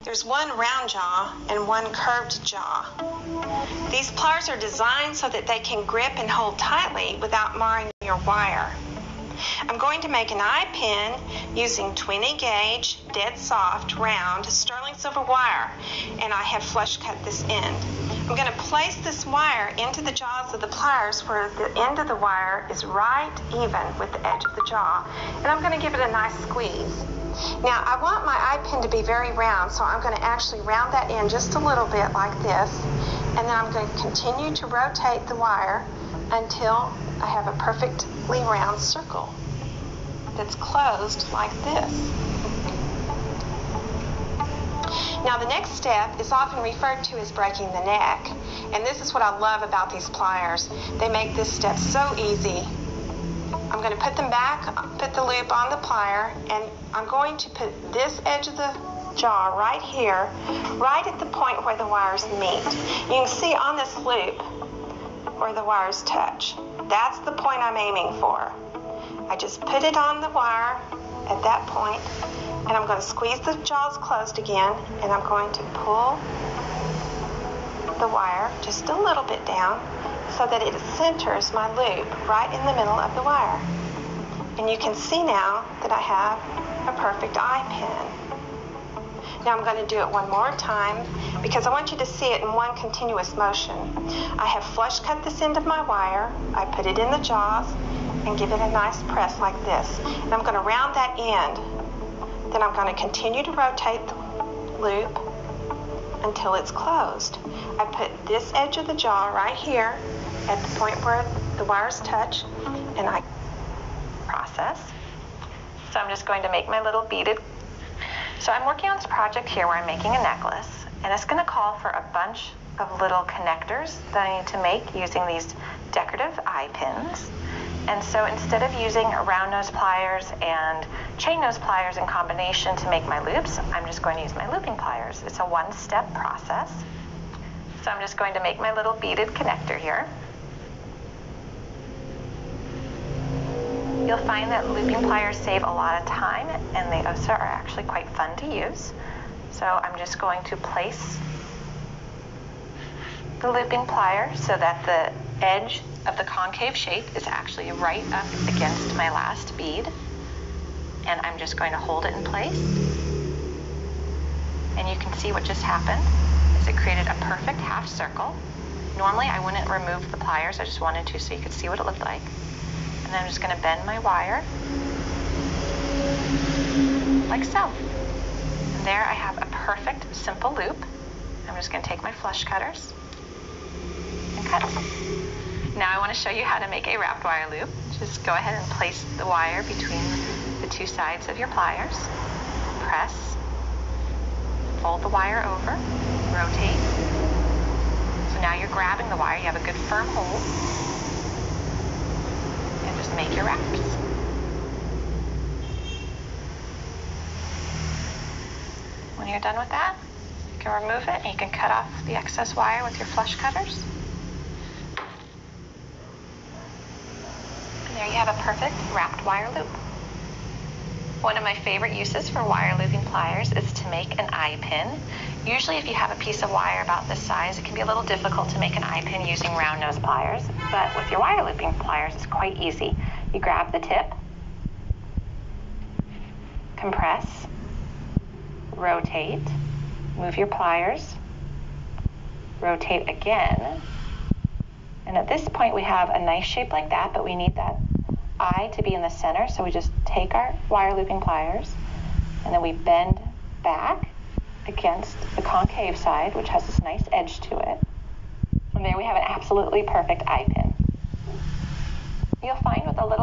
There's one round jaw and one curved jaw. These pliers are designed so that they can grip and hold tightly without marring your wire. I'm going to make an eye pin using 20 gauge, dead soft, round, sterling silver wire, and I have flush cut this end. I'm going to place this wire into the jaws of the pliers where the end of the wire is right even with the edge of the jaw, and I'm going to give it a nice squeeze. Now, I want my eye pin to be very round, so I'm going to actually round that in just a little bit like this, and then I'm going to continue to rotate the wire until I have a perfectly round circle that's closed like this. Now, the next step is often referred to as breaking the neck, and this is what I love about these pliers. They make this step so easy. I'm going to put them back, put the loop on the plier, and I'm going to put this edge of the jaw right here, right at the point where the wires meet. You can see on this loop where the wires touch. That's the point I'm aiming for. I just put it on the wire at that point, and I'm going to squeeze the jaws closed again, and I'm going to pull the wire just a little bit down so that it centers my loop right in the middle of the wire. And you can see now that I have a perfect eye pin. Now I'm going to do it one more time because I want you to see it in one continuous motion. I have flush cut this end of my wire, I put it in the jaws, and give it a nice press like this. And I'm going to round that end. Then I'm going to continue to rotate the loop until it's closed. I put this edge of the jaw right here at the point where the wires touch, and I process. So I'm just going to make my little beaded. So I'm working on this project here where I'm making a necklace, and it's going to call for a bunch of little connectors that I need to make using these decorative eye pins. And so instead of using round nose pliers and chain nose pliers in combination to make my loops, I'm just going to use my looping pliers. It's a one-step process. So I'm just going to make my little beaded connector here. You'll find that looping pliers save a lot of time, and they also are actually quite fun to use. So I'm just going to place the looping plier so that the edge of the concave shape is actually right up against my last bead, and I'm just going to hold it in place, and you can see what just happened is it created a perfect half circle. Normally I wouldn't remove the pliers, I just wanted to so you could see what it looked like. And then I'm just going to bend my wire like so, and there I have a perfect simple loop. I'm just going to take my flush cutters and cut. Now I want to show you how to make a wrapped wire loop. Just go ahead and place the wire between the two sides of your pliers. Press, fold the wire over, rotate. So now you're grabbing the wire, you have a good firm hold, and just make your wraps. When you're done with that, you can remove it and you can cut off the excess wire with your flush cutters. There you have a perfect wrapped wire loop. One of my favorite uses for wire looping pliers is to make an eye pin. Usually if you have a piece of wire about this size, it can be a little difficult to make an eye pin using round nose pliers, but with your wire looping pliers, it's quite easy. You grab the tip, compress, rotate, move your pliers, rotate again, and at this point we have a nice shape like that, but we need that eye to be in the center, so we just take our wire looping pliers and then we bend back against the concave side, which has this nice edge to it. And there we have an absolutely perfect eye pin. You'll find with a little